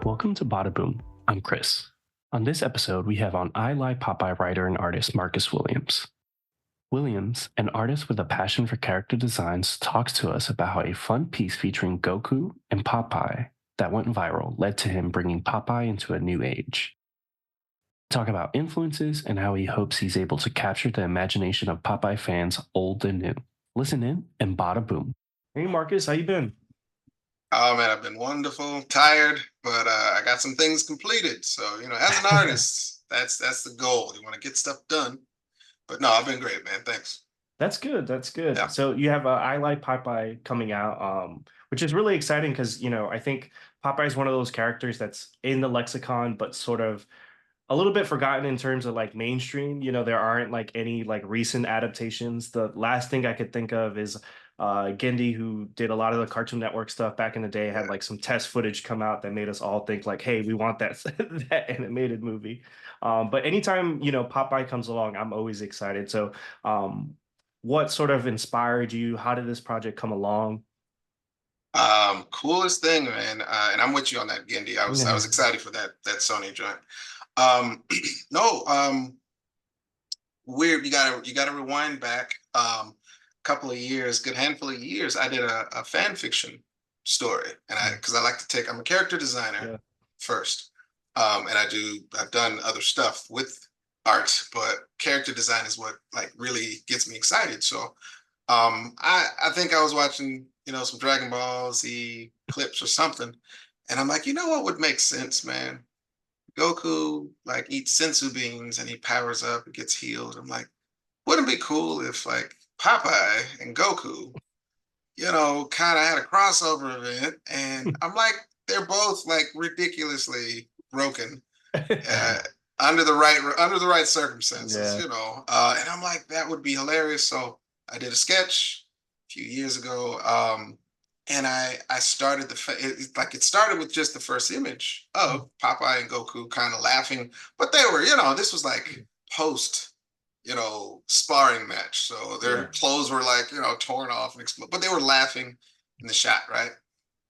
Welcome to Bada Boom. I'm Chris. On this episode, we have on I Lie Popeye writer and artist Marcus Williams. Williams, an artist with a passion for character designs, talks to us about how a fun piece featuring Goku and Popeye that went viral led to him bringing Popeye into a new age. Talk about influences and how he hopes he's able to capture the imagination of Popeye fans old and new. Listen in and Bada Boom. Hey Marcus, how you been? Oh man, I've been wonderful, tired, but I got some things completed. So, as an artist, that's the goal. You want to get stuff done. But no, I've been great, man. Thanks. That's good. That's good. Yeah. So you have I Like Popeye coming out, which is really exciting because I think Popeye is one of those characters that's in the lexicon, but sort of a little bit forgotten in terms of like mainstream. There aren't like any like recent adaptations. The last thing I could think of is Gendy, who did a lot of the Cartoon Network stuff back in the day, had Yeah. like some test footage come out that made us all think like, hey, we want that that animated movie. But anytime Popeye comes along, I'm always excited. So what sort of inspired you? How did this project come along? Coolest thing, man. And I'm with you on that, Gendy. I was Yeah. excited for that Sony joint. Um, no, weird. You gotta rewind back couple of years, good handful of years. I did a fan fiction story, and because I like to take. I'm a character designer Yeah. first, and I've done other stuff with art, but character design is what like really gets me excited. So I think I was watching some Dragon Ball Z clips or something, and I'm like, you know what would make sense, man? Goku like eats sensu beans and he powers up, and gets healed. I'm like, wouldn't it be cool if like Popeye and Goku, kind of had a crossover event? And I'm like, they're both like ridiculously broken uh, under the right circumstances, Yeah. And I'm like, that would be hilarious. So I did a sketch a few years ago, and I started it started with just the first image of Popeye and Goku kind of laughing, but they were, this was like post, sparring match, so their Yeah. clothes were like torn off and explode, but they were laughing in the shot, right?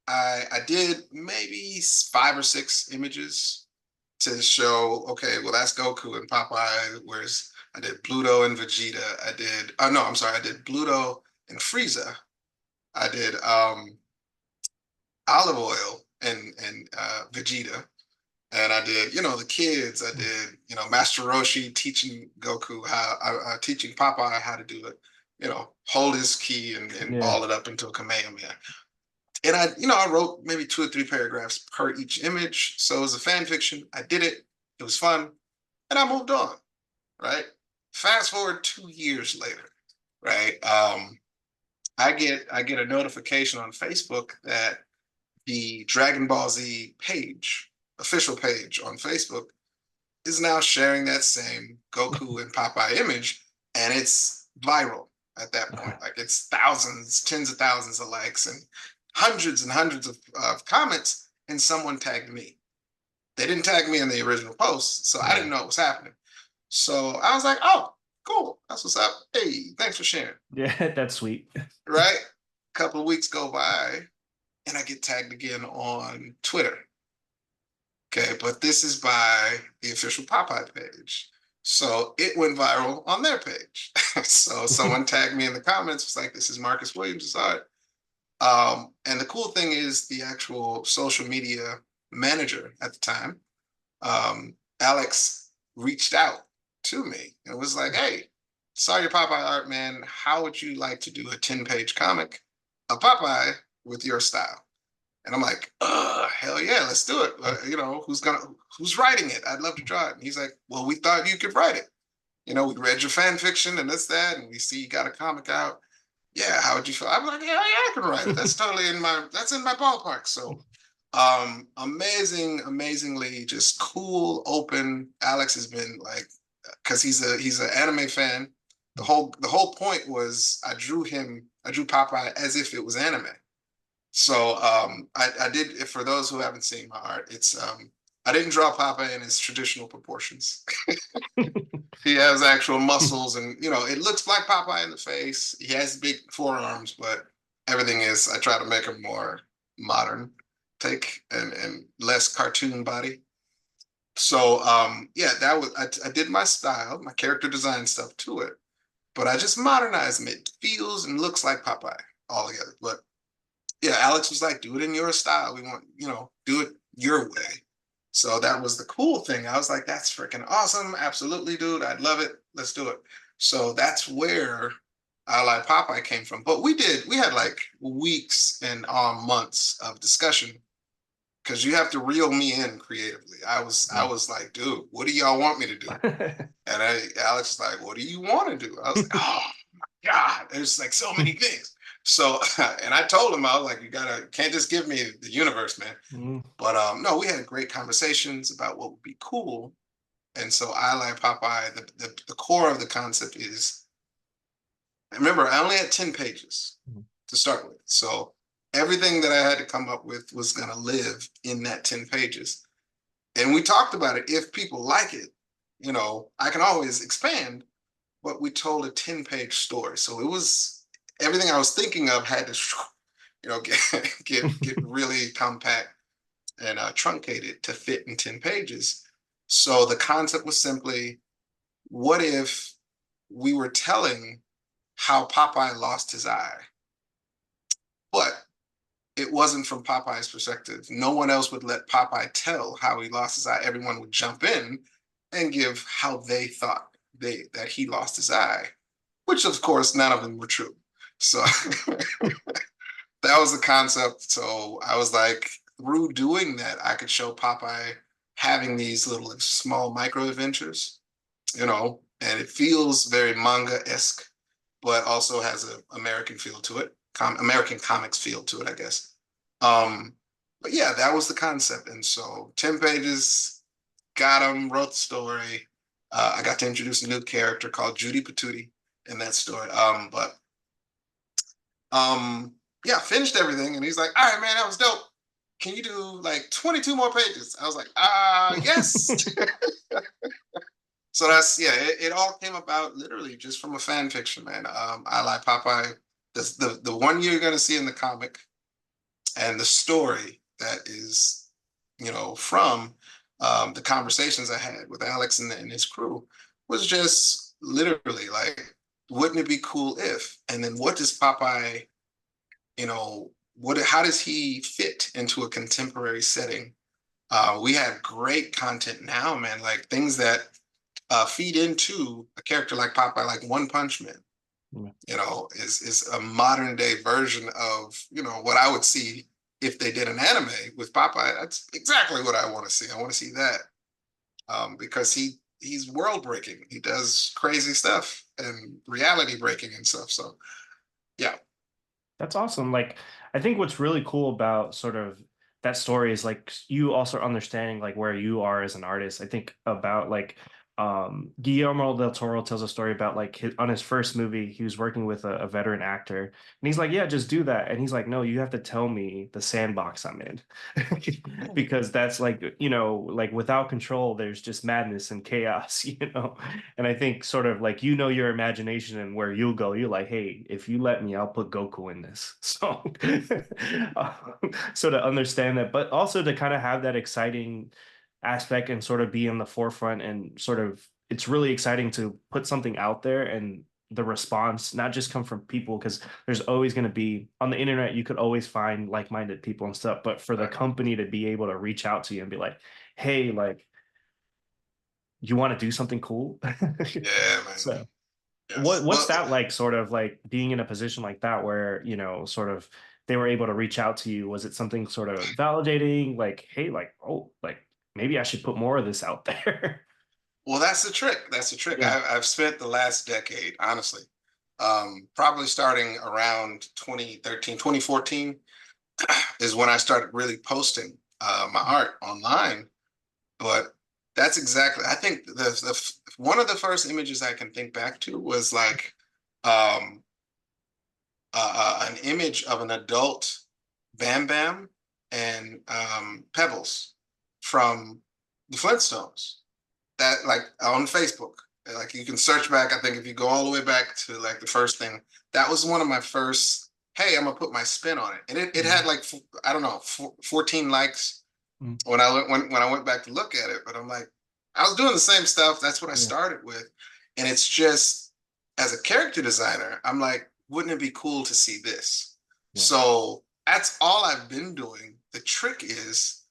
I did maybe 5 or 6 images to show, okay, well, that's Goku and Popeye. Whereas I did Pluto and Vegeta. No, I'm sorry, I did Pluto and Frieza. I did Olive Oil and Vegeta. And I did, the kids. I did, Master Roshi teaching Goku teaching Popeye how to do it, hold his key and Yeah. ball it up into a Kamehameha. And I wrote maybe 2 or 3 paragraphs per each image. So it was a fan fiction. I did it. It was fun. And I moved on, right? Fast forward 2 years later, right? I get a notification on Facebook that the Dragon Ball Z page, official page on Facebook, is now sharing that same Goku and Popeye image, and it's viral at that point. Like it's thousands, tens of thousands of likes, and hundreds of comments, and someone tagged me. They didn't tag me in the original post, so I didn't Yeah. know what was happening. So I was like, oh, cool. That's what's up. Hey, thanks for sharing. Yeah, that's sweet. Right? A couple of weeks go by, and I get tagged again on Twitter. Okay, but this is by the official Popeye page. So it went viral on their page. So someone tagged me in the comments, was like, this is Marcus Williams' art. And the cool thing is the actual social media manager at the time, Alex, reached out to me and was like, hey, saw your Popeye art, man. How would you like to do a 10-page comic of Popeye with your style? And I'm like, hell yeah, let's do it. Who's writing it? I'd love to draw it. And he's like, well, we thought you could write it. We read your fan fiction and this, that, and we see you got a comic out. Yeah, how would you feel? I'm like, yeah, yeah, I can write it. That's in my ballpark. So amazingly just cool, open. Alex has been like, because he's an anime fan. The whole point was I drew Popeye as if it was anime. So I did, for those who haven't seen my art, it's I didn't draw Popeye in his traditional proportions. He has actual muscles, and it looks like Popeye in the face. He has big forearms, but everything is, I try to make him more modern. take and less cartoon body. So yeah, that was I did my style, my character design stuff to it, but I just modernized them. It feels and looks like Popeye altogether. But yeah, Alex was like, do it in your style. We want, do it your way. So that was the cool thing. I was like, that's freaking awesome. Absolutely, dude. I'd love it. Let's do it. So that's where I like Popeye came from. But we had like weeks and months of discussion because you have to reel me in creatively. I Yeah. was like, dude, what do y'all want me to do? And Alex was like, what do you want to do? I was like, oh my God, there's like so many things. So, and I told him, I was like, can't just give me the universe, man. Mm. But no, we had great conversations about what would be cool. And so I like Popeye. The core of the concept is, remember, I only had 10 pages Mhm. to start with. So everything that I had to come up with was going to live in that 10 pages. And we talked about it. If people like it, I can always expand, but we told a 10-page story. So it was everything I was thinking of had to, get really compact and truncated to fit in 10 pages. So the concept was simply, what if we were telling how Popeye lost his eye, but it wasn't from Popeye's perspective. No one else would let Popeye tell how he lost his eye. Everyone would jump in and give how they thought that he lost his eye, which of course none of them were true. So that was the concept. So I was like, through doing that, I could show Popeye having these little like, small micro adventures, and it feels very manga-esque, but also has an American feel to it, American comics feel to it, I guess. Um, but yeah, that was the concept. And so 10 pages, got him, wrote the story. I got to introduce a new character called Judy Patootie in that story. But yeah, finished everything. And he's like, all right, man, that was dope. Can you do like 22 more pages? I was like, yes. So that's, yeah, it all came about literally just from a fan fiction, man. I like Popeye. The one you're going to see in the comic and the story that is, from the conversations I had with Alex and his crew was just literally like, wouldn't it be cool if? And then what does Popeye, how does he fit into a contemporary setting? We have great content now, man, like things that feed into a character like Popeye, like One Punch Man, Yeah. is a modern day version of, what I would see if they did an anime with Popeye. That's exactly what I want to see. I want to see that because he's world breaking. He does crazy stuff and reality breaking and stuff. So yeah, That's awesome. Like, I think what's really cool about sort of that story is like you also understanding like where you are as an artist. I think about like Guillermo del Toro tells a story about like on his first movie, he was working with a veteran actor, and he's like, "Yeah, just do that." And he's like, "No, you have to tell me the sandbox I'm in," because that's like like without control, there's just madness and chaos, And I think sort of like your imagination and where you'll go. You're like, hey, if you let me, I'll put Goku in this. So, so to understand that, but also to kind of have that exciting aspect and sort of be in the forefront and sort of it's really exciting to put something out there and the response not just come from people because there's always going to be on the internet you could always find like-minded people and stuff but for the right. company to be able to reach out to you and be like hey like you want to do something cool. Yeah, man. So Yes. what's Well, that like sort of like being in a position like that where sort of they were able to reach out to you? Was it something sort of validating like hey like oh like maybe I should put more of this out there? well, that's the trick. That's the trick. Yeah. I've spent the last decade, honestly, probably starting around 2013, 2014 is when I started really posting my art online. But that's exactly, I think one of the first images I can think back to was like um, an image of an adult Bam Bam and Pebbles from the Flintstones that like on Facebook. Like you can search back. I think if you go all the way back to like the first thing, that was one of my first hey, I'm gonna put my spin on it. And it Mm, had like I don't know 14 likes mm, when I went back to look at it. But I'm like, I was doing the same stuff. That's what I yeah, started with, and it's just as a character designer, I'm like, wouldn't it be cool to see this? yeah. So that's all I've been doing. The trick is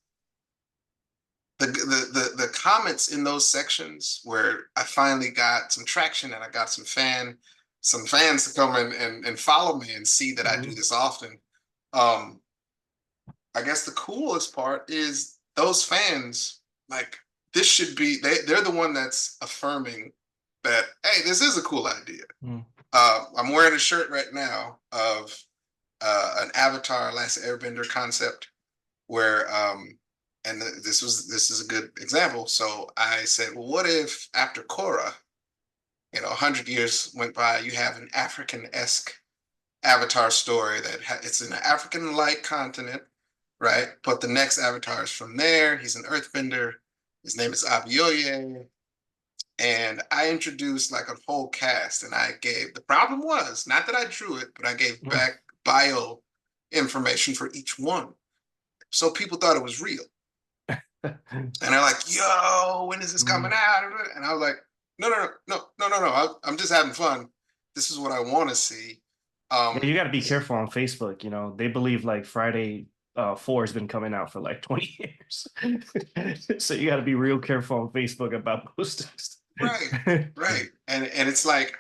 the comments in those sections where I finally got some traction and I got some fans to come in and follow me and see that I do Mhm. this often. Um, I guess the coolest part is those fans, like this should be they're the one that's affirming that, hey, this is a cool idea. Mm, I'm wearing a shirt right now of an Avatar Last Airbender concept where and this is a good example. So I said, well, what if after Korra, 100 years went by, you have an African-esque Avatar story it's an African-like continent, right? But the next Avatar is from there. He's an Earthbender. His name is Abioye. And I introduced like a whole cast, and I gave the problem was not that I drew it, but I gave mm. back bio information for each one. So people thought it was real. And they're like, yo, when is this coming Mm. out? And I was like, no, no, no, no, no, no, no. I'm just having fun. This is what I want to see. Yeah, you got to be Yeah, careful on Facebook. They believe like Friday 4 has been coming out for like 20 years. So you got to be real careful on Facebook about posting right, stuff. right. And it's like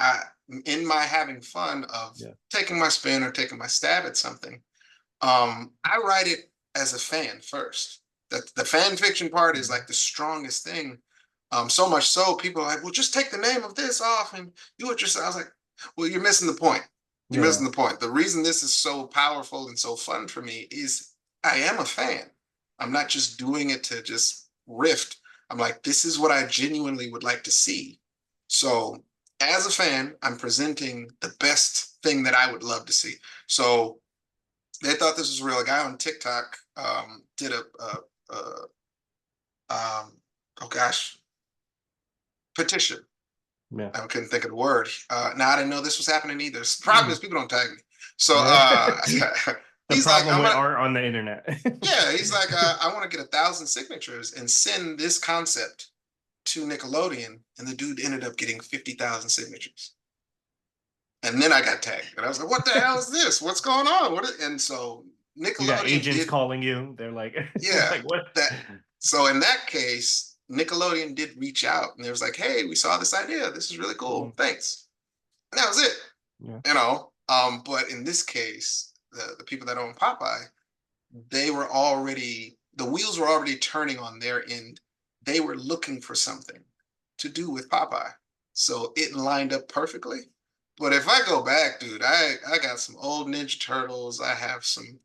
in my having fun of Yeah. taking my spin or taking my stab at something, I write it as a fan first. The fan fiction part is Mhm. like the strongest thing. So much so people are like, well, just take the name of this off and do it yourself. I was like, well, you're missing the point. You're Yeah. missing the point. The reason this is so powerful and so fun for me is I am a fan. I'm not just doing it to just riff. I'm like, this is what I genuinely would like to see. So as a fan, I'm presenting the best thing that I would love to see. So they thought this was real. A guy on TikTok did a oh gosh, petition. Yeah. I couldn't think of the word. Now I didn't know this was happening either. The problem is Mm. people don't tag me. So Yeah. The he's like, problem I'm with gonna art on the internet. yeah, he's like, I want to get 1,000 signatures and send this concept to Nickelodeon. And the dude ended up getting 50,000 signatures. And then I got tagged. And I was like, what the hell is this? What's going on? And so You got Nickelodeon agents did. calling you. They're like, Yeah, like what? that so in that case, Nickelodeon did reach out and they was like, "Hey, we saw this idea. This is really Mm, cool. Thanks." And that was it. yeah. But in this case, the people that own Popeye, they were already the wheels were already turning on their end. They were looking for something to do with Popeye. So it lined up perfectly. But if I go back, dude, I got some old Ninja Turtles. I have some,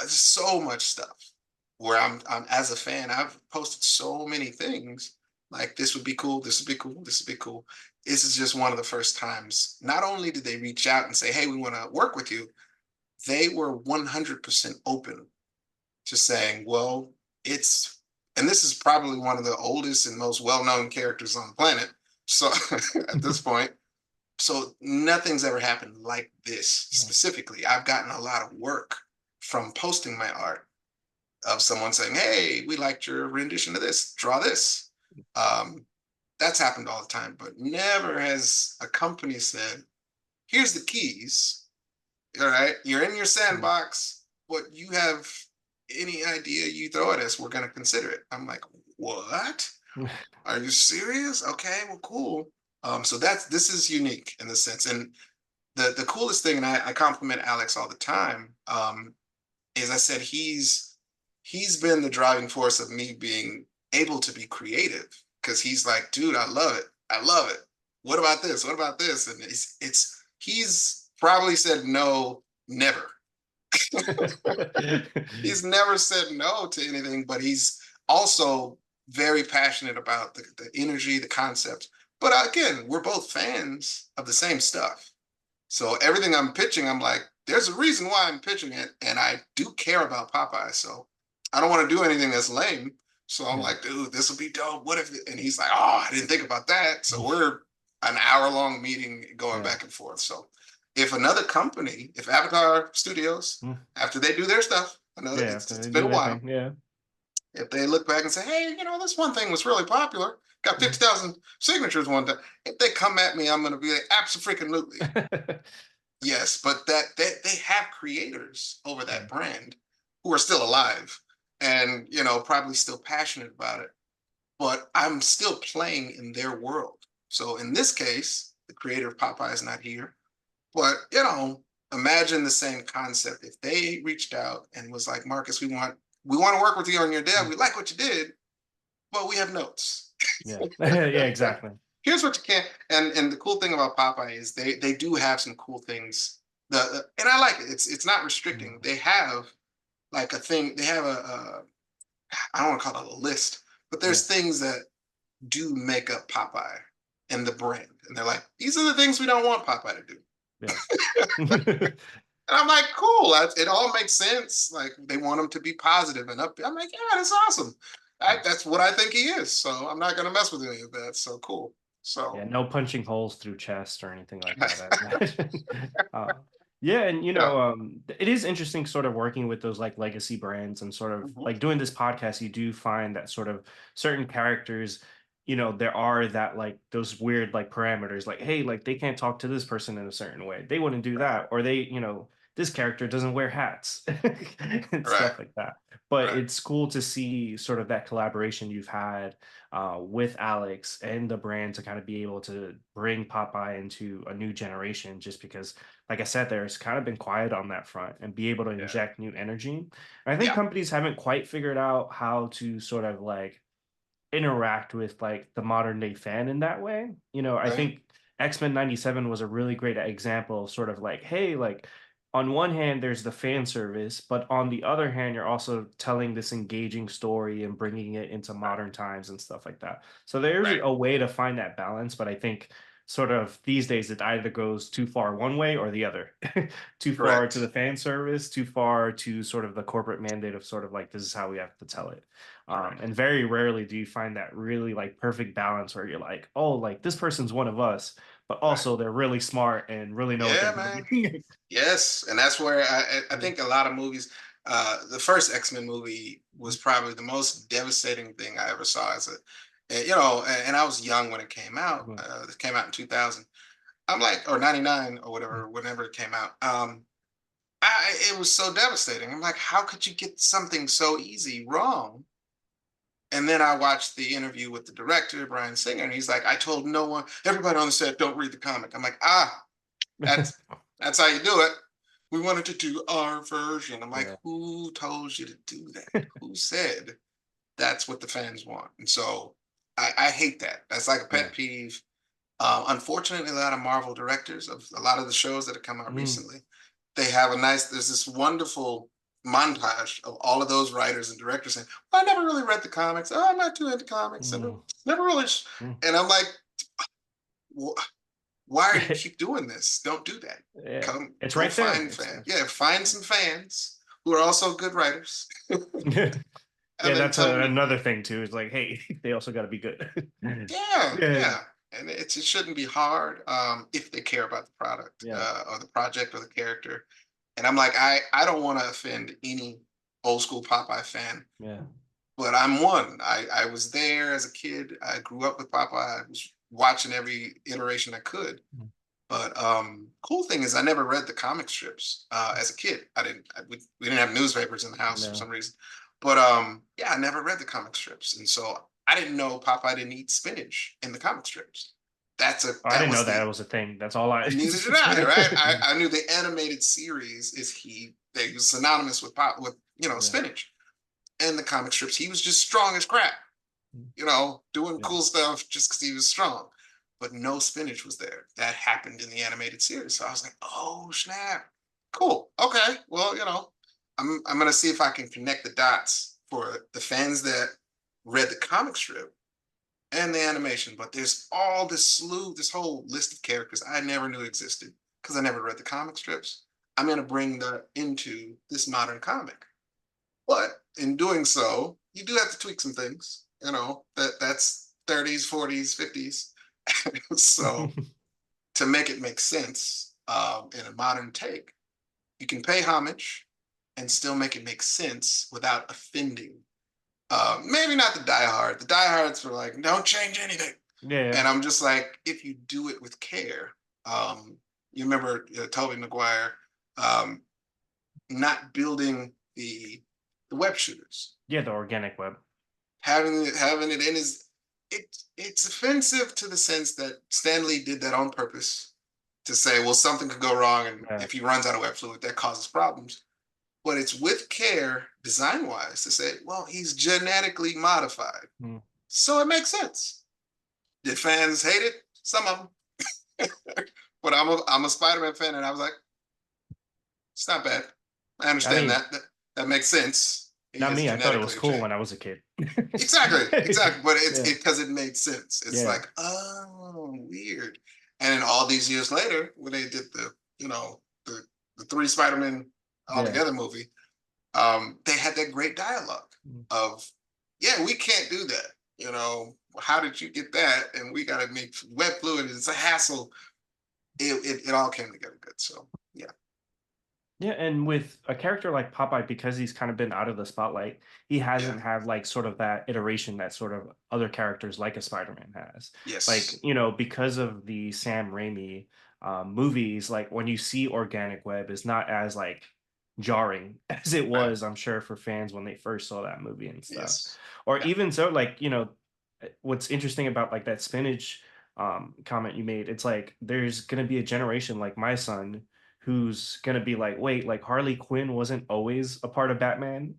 so much stuff where I'm as a fan, I've posted so many things like this would be cool, this would be cool, this would be cool. This is just one of the first times. Not only did they reach out and say, "Hey, we want to work with you," they were 100% open to saying, well, it's, and this is probably one of the oldest and most well-known characters on the planet. So at this point, so nothing's ever happened like this Yeah. specifically. I've gotten a lot of work from posting my art of someone saying, hey, we liked your rendition of this, draw this. Um, that's happened all the time, but never has a company said, here's the keys. All right, you're in your Mm. sandbox. What you have any idea you throw at us, we're going to consider it. I'm like, what? Are you serious? Okay, well, cool. So this is unique in the sense, and the coolest thing, and I compliment Alex all the time, is I said he's been the driving force of me being able to be creative because he's like, dude, I love it, I love it. What about this? What about this? And he's probably said no, never. He's never said no to anything, but he's also very passionate about the energy, the concept. But again, we're both fans of the same stuff. So everything I'm pitching, I'm like, there's a reason why I'm pitching it. And I do care about Popeye. So I don't want to do anything that's lame. So I'm Yeah. like, dude, this will be dope. What if, and he's like, oh, I didn't think about that. So we're an hour long meeting going Yeah. back and forth. So if another company, if Avatar Studios, Mm. after they do their stuff, I know Yeah, it's after it's they been do a their while. thing. Yeah. If they look back and say, hey, this one thing was really popular, got Mm. 50,000 signatures one time. If they come at me, I'm going to be like, absolutely. Yes, but that they have creators over that brand who are still alive and probably still passionate about it. But I'm still playing in their world. So in this case, the creator of Popeye is not here. But imagine the same concept. If they reached out and was like, Marcus, we want to work with you on your dev. Mm. We like what you did, but we have notes. Yeah. Yeah, exactly. Here's what you can't. And the cool thing about Popeye is they do have some cool things. And I like it. It's not restricting. Mm. They have like a thing. They have I don't want to call it a list, but Yeah. there's things that do make up Popeye and the brand. And they're like, these are the things we don't want Popeye to do. Yeah. And I'm like, cool. It all makes sense. Like they want him to be positive and up. I'm like, yeah, that's awesome. Yeah. That's what I think he is. So I'm not going to mess with any of that. So cool. Yeah, So no punching holes through chest or anything like that, I'd imagine. uh, yeah, and yeah. it is interesting sort of working with those like legacy brands and sort of Mhm. like doing this podcast, you do find that sort of certain characters, there are that like those weird like parameters, like, hey, like they can't talk to this person in a certain way. They wouldn't do that. Or this character doesn't wear hats and Right. stuff like that. But Right. it's cool to see sort of that collaboration you've had with Alex and the brand to kind of be able to bring Popeye into a new generation, just because, like I said, there's kind of been quiet on that front and be able to Yeah. inject new energy. And I think Yeah. companies haven't quite figured out how to sort of like interact with like the modern day fan in that way. I Right. think X-Men 97 was a really great example of sort of like, hey, like on one hand, there's the fan service, but on the other hand, you're also telling this engaging story and bringing it into modern times and stuff like that. So there's Right. a way to find that balance, but I think sort of these days it either goes too far one way or the other. Too far to the Correct. fan service, too far to sort of the corporate mandate of sort of like this is how we have to tell it. Correct. And very rarely do you find that really like perfect balance where you're like, oh, like this person's one of us, but Right. also they're really smart and really know what they're Yeah, man. doing. Yes, and that's where I Mm. think a lot of movies. The first X-Men movie was probably the most devastating thing I ever saw as a, and I was young when it came out. Mm. It came out in 2000. I'm like, or 99 or whatever, whenever it came out. It was so devastating. I'm like, how could you get something so easy wrong? And then I watched the interview with the director, Brian Singer, and he's like, I told no one, everybody on the set, don't read the comic. I'm like, that's that's how you do it. We wanted to do our version. I'm like, Yeah. who told you to do that? Who said that's what the fans want? And so I hate that. That's like a Yeah. pet peeve. Unfortunately, a lot of Marvel directors of a lot of the shows that have come out Mm. recently, there's this wonderful montage of all of those writers and directors saying, well, I never really read the comics. Oh, I'm not too into comics. I Mm. never really. Mm. And I'm like, why do you keep doing this? Don't do that. Yeah. It's Go right there. find fans. Yeah, find some fans who are also good writers, Yeah, and then that's tell them, another thing too. Is like, hey, they also got to be good. yeah, Yeah. yeah. And it shouldn't be hard if they care about the product Yeah. or the project or the character. And I'm like, I don't want to offend any old school Popeye fan, Yeah. but I'm one. I was there as a kid. I grew up with Popeye. I was watching every iteration I could. Mm. But cool thing is, I never read the comic strips as a kid. I didn't. We didn't have newspapers in the house for No. some reason. But yeah, I never read the comic strips, and so I didn't know Popeye didn't eat spinach in the comic strips. Oh, I That didn't know was that the was a thing. That's all I. neither did I. Right? I knew the animated series is they was synonymous with pop with Yeah. spinach, and the comic strips he was just strong as crap, doing Yeah. cool stuff just because he was strong. But no spinach was there. That happened in the animated series. So I was like, oh snap. Cool. Okay. Well, I'm gonna see if I can connect the dots for the fans that read the comic strip and the animation. But there's all this whole list of characters I never knew existed because I never read the comic strips. I'm gonna bring that into this modern comic. But in doing so, you do have to tweak some things. That's 30s, 40s, 50s. So to make it make sense, in a modern take, you can pay homage and still make it make sense without offending. Maybe not the diehards. The diehards were like, don't change anything. Yeah, yeah, And I'm just like, if you do it with care, you remember Tobey Maguire um, not building the web shooters, yeah. The organic web. having it in his it's offensive to the sense that Stanley did that on purpose to say, well, something could go wrong, and Yeah. if he runs out of web fluid, that causes problems. But it's with care, design wise, to say, well, he's genetically modified, Mm. so it makes sense. Did fans hate it? Some of them, but I'm a Spider-Man fan, and I was like, it's not bad. I I understand mean, that makes sense. He not is me. I thought it was genetically cool changed. when I was a kid. Exactly. But it's Yeah, because it made sense. It's yeah, like, oh, weird. And then all these years later, when they did the three Spider-Man yeah. altogether movie, they had that great dialogue Mm. of, yeah, we can't do that. How did you get that? And we got to make web fluid. It's a hassle. It all came together good. So yeah, Yeah, and with a character like Popeye, because he's kind of been out of the spotlight, he yeah, hasn't had like sort of that iteration that sort of other characters like a Spider-Man has. Like, yes, because of the Sam Raimi movies, like when you see organic web is not as like jarring as it right, was, I'm sure, for fans when they first saw that movie and stuff. yes, Or yeah, even so, like, what's interesting about like that spinach comment you made, it's like there's gonna be a generation like my son who's gonna be like, wait, like Harley Quinn wasn't always a part of Batman.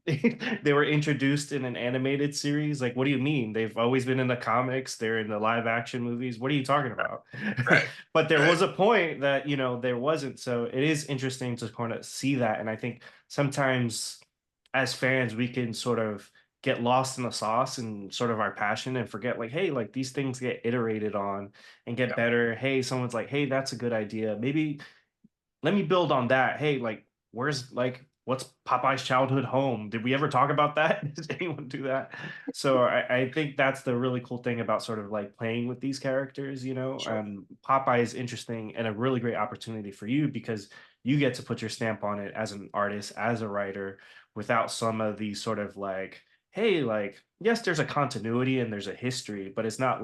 They were introduced in an animated series. Like, what do you mean? They've always been in the comics, they're in the live action movies. What are you talking about? right, But there right, was a point that, there wasn't. So it is interesting to kind of see that. And I think sometimes as fans, we can sort of get lost in the sauce and sort of our passion and forget like, hey, like these things get iterated on and get yeah, better. Hey, someone's like, hey, that's a good idea. Maybe let me build on that. Hey, like, what's Popeye's childhood home? Did we ever talk about that? Did anyone do that? So I think that's the really cool thing about sort of like playing with these characters, sure, Popeye is interesting and a really great opportunity for you because you get to put your stamp on it as an artist, as a writer, without some of these sort of like, hey, like, yes, there's a continuity and there's a history, but it's not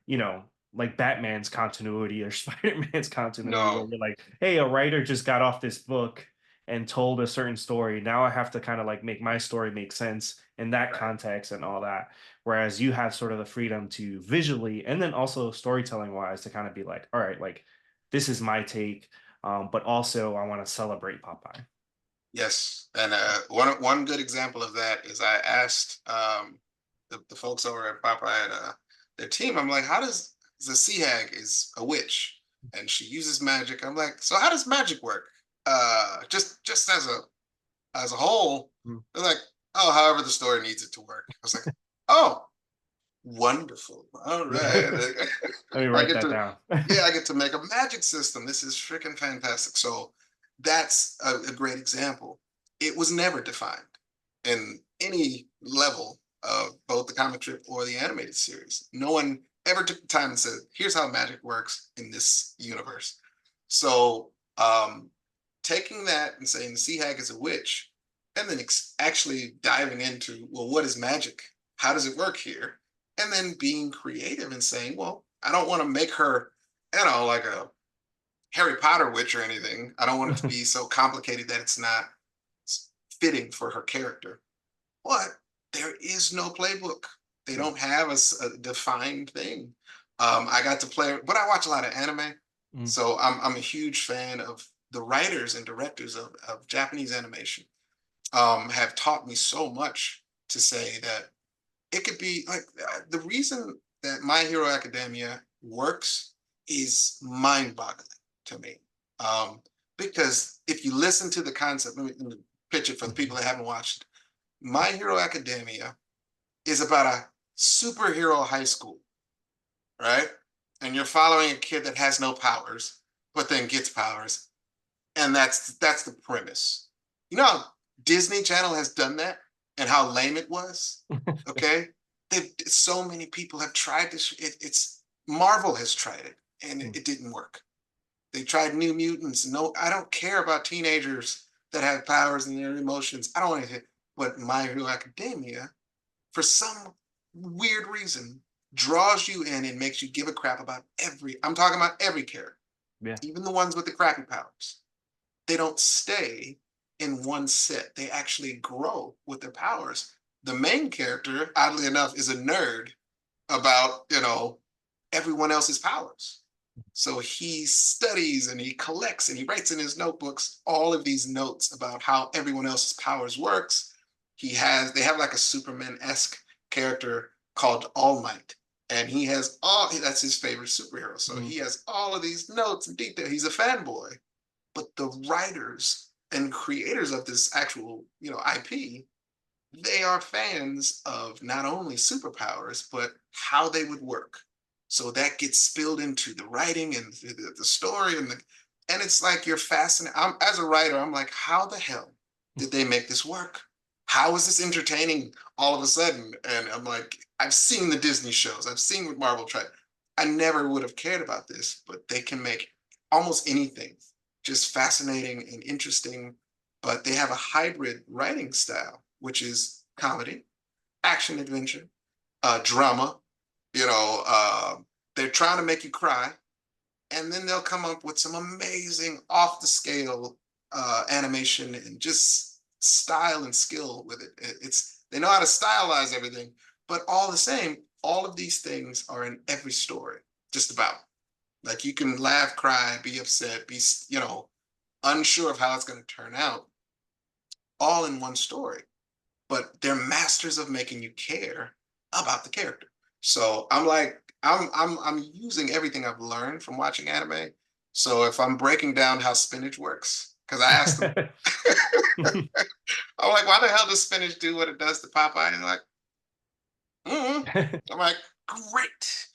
you know, like Batman's continuity or Spider-Man's continuity where no, you're like, hey, a writer just got off this book and told a certain story. Now I have to kind of like make my story make sense in that right, context and all that. Whereas you have sort of the freedom to visually and then also storytelling wise to kind of be like, all right, like this is my take. But also I want to celebrate Popeye. yes. And one good example of that is I asked the folks over at Popeye and their team. I'm like, how does the sea hag is a witch and she uses magic? I'm like, so how does magic work? Just as a whole, Mm. they're like, oh, however the story needs it to work. I was like, oh, wonderful. All right. Yeah. Let me I write get that to, down. yeah, I get to make a magic system. This is freaking fantastic. So that's a great example. It was never defined in any level of both the comic strip or the animated series. No one ever took the time and said, here's how magic works in this universe. So taking that and saying the sea hag is a witch, and then actually diving into, well, what is magic? How does it work here? And then being creative and saying, well, I don't want to make her, like a Harry Potter witch or anything. I don't want it to be so complicated that it's not fitting for her character. But there is no playbook. They Mm, don't have a defined thing. I got to play, but I watch a lot of anime, mm, so I'm a huge fan of the writers and directors of Japanese animation. Have taught me so much to say that it could be like the reason that My Hero Academia works is mind-boggling to me. Um, because if you listen to the concept, let me pitch it for the mhm. people that haven't watched. My Hero Academia is about a superhero high school, right? And you're following a kid that has no powers, but then gets powers, and that's the premise. You know how Disney Channel has done that, and how lame it was. Okay, so many people have tried this. It's Marvel has tried it, and Mm. it didn't work. They tried New Mutants. No, I don't care about teenagers that have powers and their emotions. I don't want to. But My Hero Academia, for some weird reason, draws you in and makes you give a crap about every. I'm talking about every character, Yeah. even the ones with the crappy powers. They don't stay in one set. They actually grow with their powers. The main character, oddly enough, is a nerd about, everyone else's powers. So he studies and he collects and he writes in his notebooks all of these notes about how everyone else's powers works. They have like a Superman-esque character called All Might. And that's his favorite superhero. So Mhm. he has all of these notes and detail. He's a fanboy, but the writers and creators of this actual, IP, they are fans of not only superpowers, but how they would work. So that gets spilled into the writing and the story and it's like you're fascinated. As a writer, I'm like, how the hell did they make this work? How is this entertaining all of a sudden? And I'm like, I've seen the Disney shows, I've seen what Marvel tried. I never would have cared about this, but they can make almost anything just fascinating and interesting. But they have a hybrid writing style, which is comedy, action adventure, drama. You know, uh, they're trying to make you cry, and then they'll come up with some amazing off the scale animation and just style and skill with it. It's they know how to stylize everything, but all the same, all of these things are in every story. Just about like you can laugh, cry, be upset, be unsure of how it's going to turn out, all in one story. But they're masters of making you care about the character. So I'm like, I'm using everything I've learned from watching anime. So if I'm breaking down how spinach works, because I asked them, I'm like, why the hell does spinach do what it does to Popeye? And they're like, I'm like, great,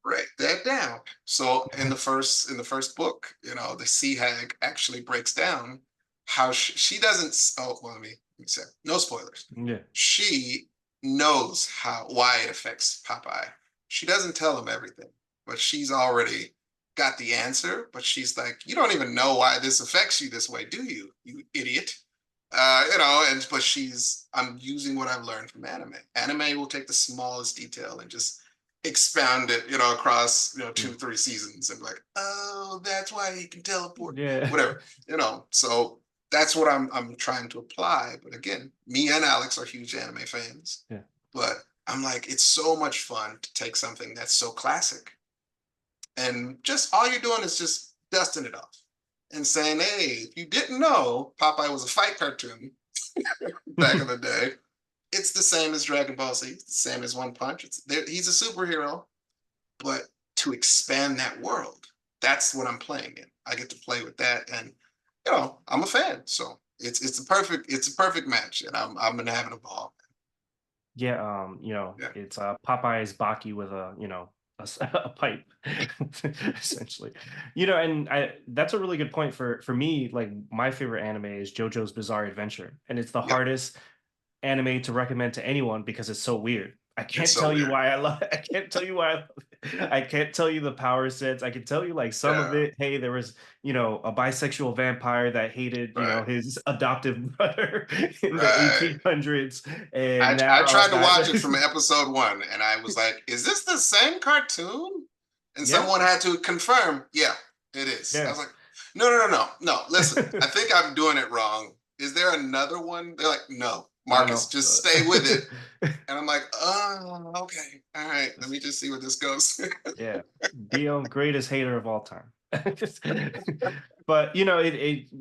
write that down. So in the first book, the sea hag actually breaks down how she doesn't. Oh, well, let me say no spoilers. Yeah. She knows why it affects Popeye. She doesn't tell him everything, but she's already got the answer. But she's like, you don't even know why this affects you this way, do you? You idiot. And but I'm using what I've learned from anime. Anime will take the smallest detail and just expound it, across, Mm. 2, 3 seasons and be like, oh, that's why he can teleport, Yeah. whatever, So that's what I'm trying to apply. But again, me and Alex are huge anime fans. Yeah. But I'm like, it's so much fun to take something that's so classic and just all you're doing is just dusting it off and saying, hey, if you didn't know Popeye was a fight cartoon back in the day, it's the same as Dragon Ball Z, it's the same as One Punch. He's a superhero, but to expand that world, that's what I'm playing in. I get to play with that, and I'm a fan, so it's a perfect match, and I'm gonna have a ball. Yeah, Yeah, it's Popeye's Baki with a pipe, essentially. And that's a really good point for me. Like my favorite anime is JoJo's Bizarre Adventure, and it's the yep, hardest anime to recommend to anyone because it's so weird. I it's can't so tell you weird. why I love it. I can't tell you why I love it. I can't tell you the power sets. I can tell you like some of Yeah, it. Hey, there was, a bisexual vampire that hated, right, his adoptive brother in the right. 1800s. And I now tried to that, watch it from episode one, and I was like, "Is this the same cartoon?" And yeah, someone had to confirm, "Yeah, it is." I yeah. was like, "No, no, no, no, no. Listen, I think I'm doing it wrong. Is there another one?" They're like, "No, No, Marcus, no. just stay with it." And I'm like, "Oh, okay, all right. Let me just see where this goes." Yeah, Dio, greatest hater of all time. But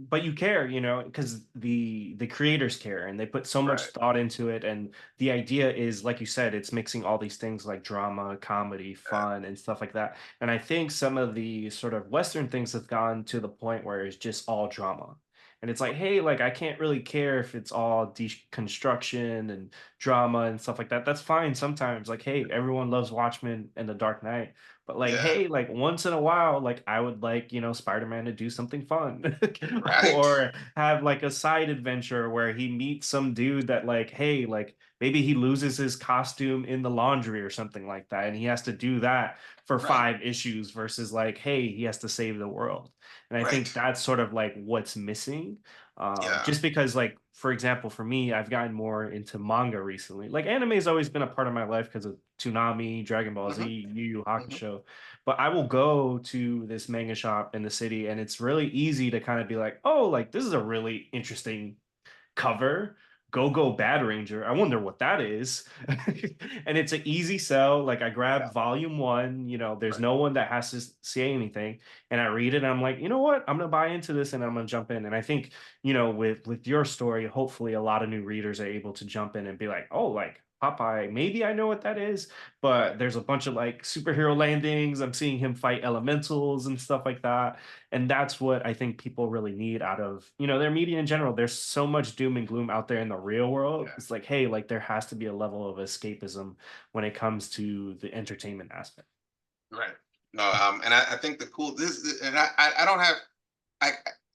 but you care, because the creators care and they put so much Right. thought into it. And the idea is, like you said, it's mixing all these things like drama, comedy, Yeah. fun, and stuff like that. And I think some of the sort of Western things have gone to the point where it's just all drama. And it's like, hey, like I can't really care if it's all deconstruction and drama and stuff like that. That's fine sometimes. Like, hey, everyone loves Watchmen and The Dark Knight, But like, Yeah. hey, like once in a while, like I would like, Spider-Man to do something fun Right. or have like a side adventure where he meets some dude that like, hey, like maybe he loses his costume in the laundry or something like that. And he has to do that for Right. 5 issues versus like, hey, he has to save the world. And I Right. think that's sort of like what's missing. Yeah. Just because, like, for example, for me, I've gotten more into manga recently. Like, anime has always been a part of my life because of Toonami, Dragon Ball Z, Hmm. Yu Yu Hmm. Hakusho. But I will go to this manga shop in the city, and it's really easy to kind of be like, oh, like, this is a really interesting cover. Go Go Bad Ranger. I wonder what that is. And it's an easy sell. Like I Yeah. grab volume one, there's Right. no one that has to say anything. And I read it and I'm like, you know what? I'm gonna buy into this and I'm gonna jump in. And I think, with your story, hopefully a lot of new readers are able to jump in and be like, oh, like Popeye, maybe I know what that is, Right. but there's a bunch of like superhero landings. I'm seeing him fight elementals and stuff like that. And that's what I think people really need out of their media in general. There's so much doom and gloom out there in the real world. Yeah. It's like, hey, like there has to be a level of escapism when it comes to the entertainment aspect. Right. No. And I think the cool and I don't have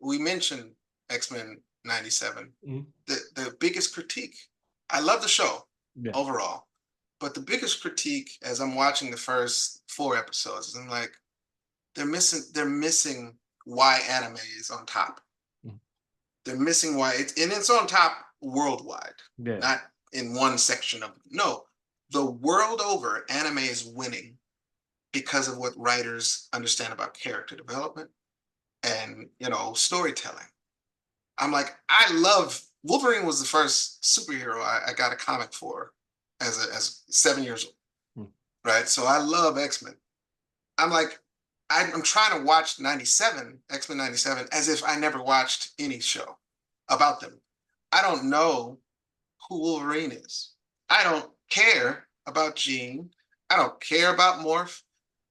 we mentioned X-Men 97. Mhm. The biggest critique. I love the show Yeah. overall, but the biggest critique as I'm watching the first 4 episodes is I'm like, they're missing why anime is on top. Mhm. They're missing why it's on top worldwide, Yeah. not in one section of no. The world over, anime is winning because of what writers understand about character development and storytelling. I'm like, I love Wolverine was the first superhero I got a comic for as 7 years old, Mm. right? So I love X-Men. I'm like, I'm trying to watch 97, X-Men 97, as if I never watched any show about them. I don't know who Wolverine is. I don't care about Jean. I don't care about Morph.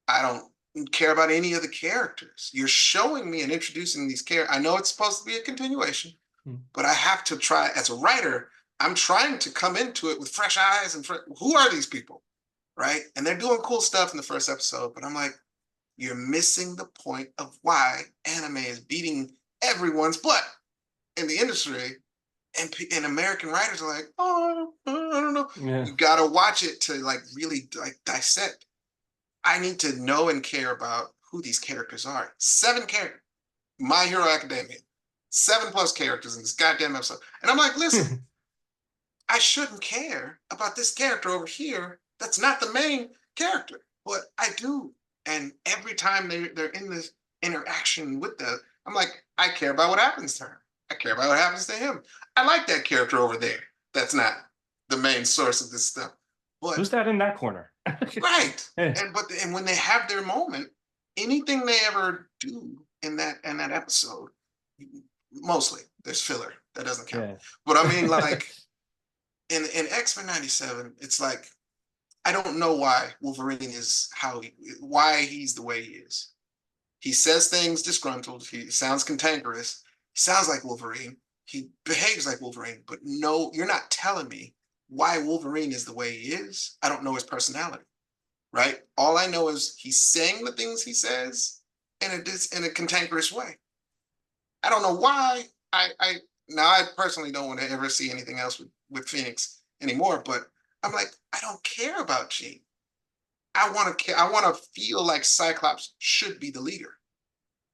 I don't care about any of the characters. You're showing me and introducing these characters. I know it's supposed to be a continuation, Mm. but I have to try as a writer. I'm trying to come into it with fresh eyes and who are these people, right? And they're doing cool stuff in the first episode, but I'm like, you're missing the point of why anime is beating everyone's butt in the industry. And American writers are like, oh, I don't know. Yeah. You got to watch it to like really like dissect. I need to know and care about who these characters are. 7 characters. My Hero Academia. 7+ characters in this goddamn episode. And I'm like, listen, I shouldn't care about this character over here. That's not the main character. But I do. And every time they're in this interaction with I'm like, I care about what happens to her. I care about what happens to him. I like that character over there. That's not the main source of this stuff. Who's But that in that corner? right. Yeah. And when they have their moment, anything they ever do in that episode, mostly there's filler. That doesn't count. Yeah. But I mean, like in X-Men 97, it's like I don't know why Wolverine is why he's the way he is. He says things disgruntled. He sounds cantankerous. He sounds like Wolverine. He behaves like Wolverine. But no, you're not telling me why Wolverine is the way he is. I don't know his personality, right? All I know is he's saying the things he says in a cantankerous way. I don't know why. I now I personally don't want to ever see anything else with Phoenix anymore. But I'm like, I don't care about Jean. I want to care. I want to feel like Cyclops should be the leader,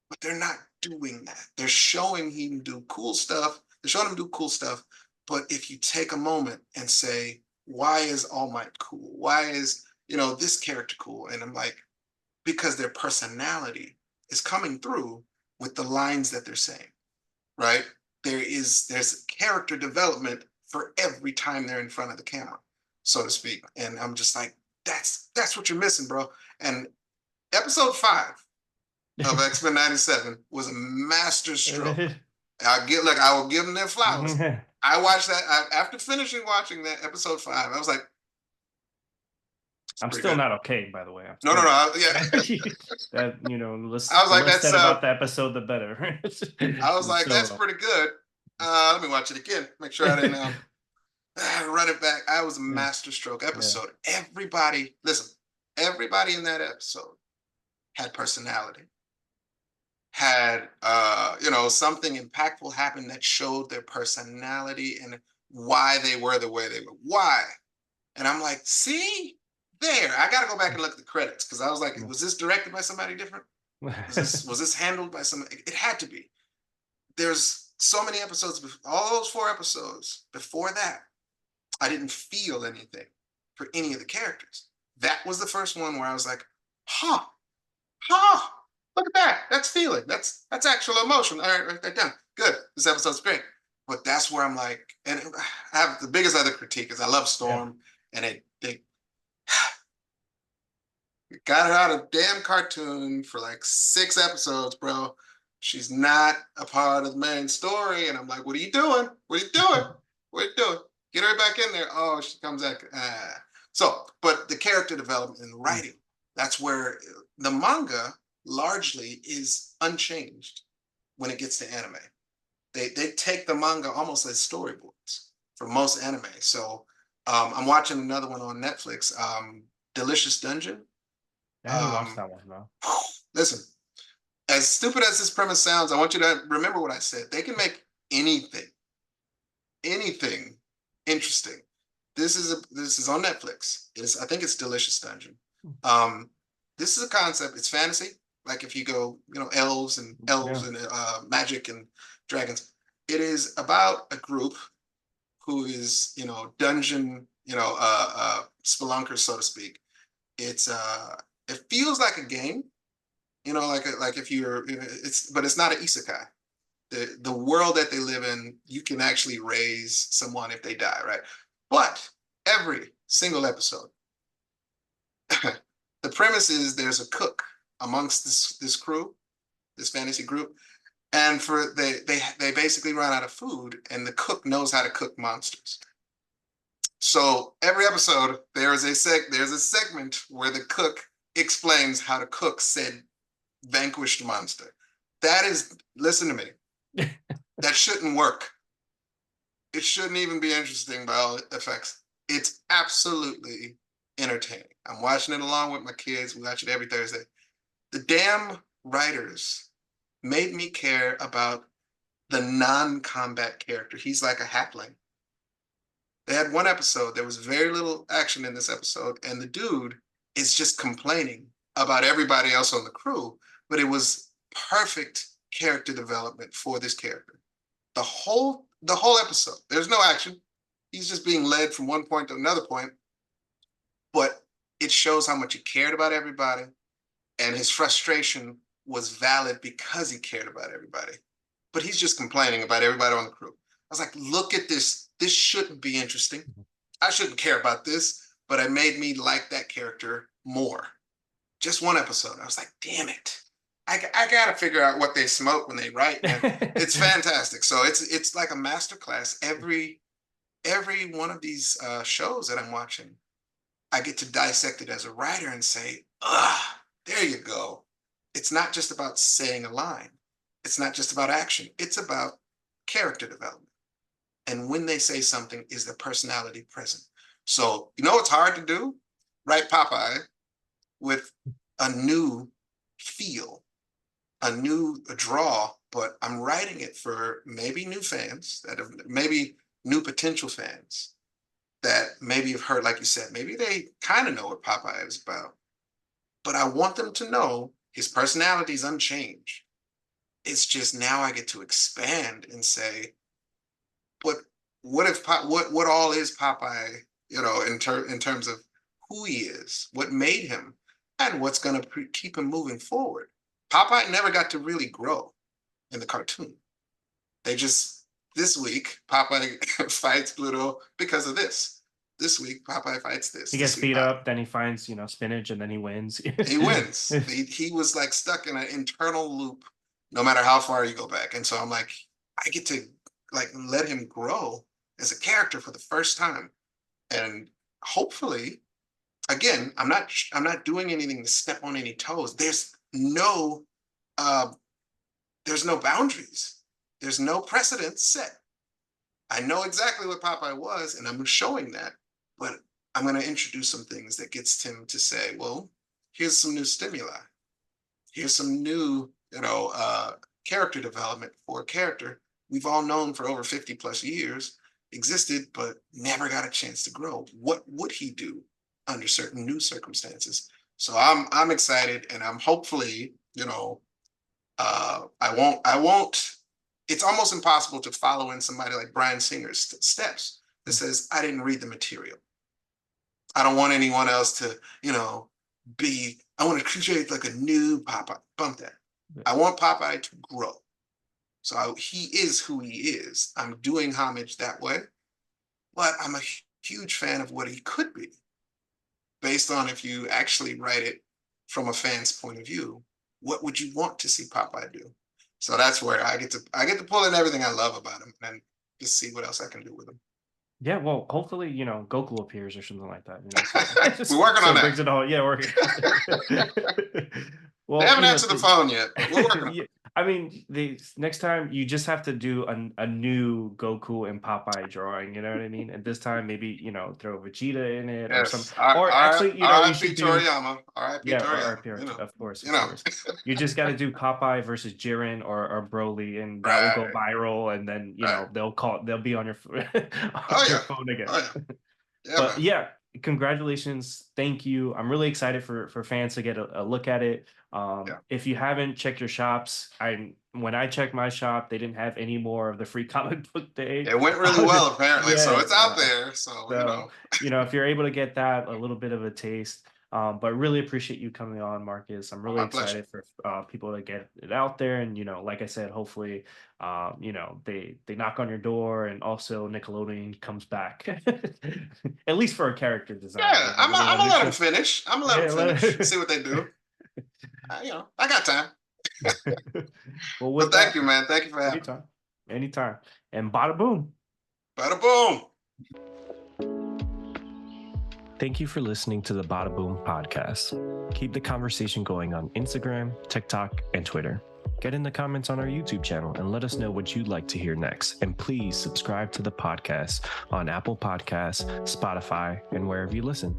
but they're not doing that. They're showing him do cool stuff. They're showing him do cool stuff. But if you take a moment and say, why is All Might cool? Why is this character cool? And I'm like, because their personality is coming through with the lines that they're saying, right? There's character development for every time they're in front of the camera, so to speak. And I'm just like, that's what you're missing, bro. And episode 5 of X-Men 97 was a master stroke. I will give them their flowers. I watched that after finishing watching that episode 5. I was like, it's I'm pretty still good. not okay, by the way. I'm No, no, still no. not. Yeah. That I was the like, less that's said about the episode, the better. I was like, that's So, pretty good. Let me watch it again. Make sure I didn't run it back. I was a yeah, master stroke yeah. episode. Everybody, listen, everybody in that episode. had personality, had something impactful happen that showed their personality and why they were the way they were. Why? And I'm like, see, there. I got to go back and look at the credits because I was like, was this directed by somebody different? Was this handled by somebody? It had to be. There's so many episodes, all those 4 episodes before that, I didn't feel anything for any of the characters. That was the first one where I was like, huh, huh, look at that. That's feeling. That's actual emotion. All right, write that down. Good. This episode's great. But that's where I'm like, and I have the biggest other critique is I love Yeah. Storm, and they got her out of damn cartoon for like 6 episodes, bro. She's not a part of the main story. And I'm like, what are you doing? What are you doing? What are you doing? Get her back in there. Oh, she comes back. So, but the character development and the Mm. writing, that's where the manga largely is unchanged when it gets to anime. They take the manga almost as storyboards for most anime. So I'm watching another one on Netflix, Delicious Dungeon. I haven't watched Um, that one though. listen, as stupid as this premise sounds, I want you to remember what I said. They can make anything interesting. This is on Netflix. I think it's Delicious Dungeon. Um, this is a concept. It's fantasy. Like if you go, elves Yeah. and magic and dragons. It is about a group who is, dungeon, spelunkers, so to speak. It feels like a game, like if but it's not an isekai. The world that they live in, you can actually raise someone if they die, right? But every single episode, the premise is there's a cook amongst this crew, this fantasy group, and they basically run out of food, and the cook knows how to cook monsters. So every episode there's a segment where the cook explains how to cook said vanquished monster. That is, listen to me, that shouldn't work. It shouldn't even be interesting by all effects. It's absolutely entertaining. I'm watching it along with my kids. We watch it every Thursday. The damn writers made me care about the non-combat character. He's like a halfling. They had one episode, there was very little action in this episode, and the dude is just complaining about everybody else on the crew, but it was perfect character development for this character. The whole episode, there's no action. He's just being led from one point to another point, but it shows how much he cared about everybody, and his frustration was valid because he cared about everybody. But he's just complaining about everybody on the crew. I was like, look at this. This shouldn't be interesting. I shouldn't care about this, but it made me like that character more. Just one episode. I was like, damn it. I got to figure out what they smoke when they write, man. It's fantastic. So it's like a masterclass. Every one of these shows that I'm watching, I get to dissect it as a writer and say, there you go. It's not just about saying a line. It's not just about action. It's about character development. And when they say something, is the personality present? So, it's hard to do? Write Popeye with a new feel, a draw, but I'm writing it for maybe new fans maybe new potential fans that maybe have heard, like you said, maybe they kind of know what Popeye is about, but I want them to know his personality is unchanged. It's just now I get to expand and say, but what if what all is Popeye? In terms of who he is, what made him, and what's going to keep him moving forward. Popeye never got to really grow in the cartoon. They just this week Popeye fights Pluto because of this. This week Popeye fights this. He gets This week beat up, then he finds, spinach, and then he wins. he wins. He was like stuck in an internal loop, no matter how far you go back. And so I'm like, I get to like let him grow as a character for the first time, and hopefully, again, I'm not doing anything to step on any toes. Uh, there's no boundaries. There's no precedent set. I know exactly what Popeye was, and I'm showing that, but I'm going to introduce some things that gets him to say, well, here's some new stimuli. here's some new, character development for a character we've all known for over 50 plus years existed, but never got a chance to grow. What would he do under certain new circumstances? So I'm excited, and I'm hopefully, I won't. It's almost impossible to follow in somebody like Brian Singer's steps that says, I didn't read the material. I don't want anyone else to, I want to create like a new Popeye. Bump that. I want Popeye to grow. So he is who he is. I'm doing homage that way, but I'm a huge fan of what he could be based on if you actually write it from a fan's point of view. What would you want to see Popeye do? So that's where I get to pull in everything I love about him and just see what else I can do with him. Yeah, well, hopefully, Goku appears or something like that. We're working on it that. brings it all. Yeah, we're. Well, they haven't answered the phone yet. But we're working on yeah, I mean, the next time you just have to do a new Goku and Popeye drawing. You know what I mean? And this time, maybe throw Vegeta in it or some. Or actually, you should do. Toriyama. R.I.P. Yeah, Toriyama. of course. You just got to do Popeye versus Jiren or Broly, and that will go viral, and then they'll be on your your phone again. Oh, yeah. But yeah, congratulations, thank you. I'm really excited for fans to get a look at it. If you haven't checked your shops, when I checked my shop, they didn't have any more of the free comic book day. It went really well apparently, so it's out there. So if you're able to get that, a little bit of a taste. But really appreciate you coming on, Marcus. I'm really excited for people to get it out there, and like I said, hopefully, they knock on your door, and also Nickelodeon comes back, at least for a character design. Yeah, I'm gonna let them finish. I'm gonna let them finish. See what they do. I got time. Well, thank you, man. Thank you for having me. Anytime. And bada boom. Bada boom. Thank you for listening to the Bada Boom podcast. Keep the conversation going on Instagram, TikTok, and Twitter. Get in the comments on our YouTube channel and let us know what you'd like to hear next. And please subscribe to the podcast on Apple Podcasts, Spotify, and wherever you listen.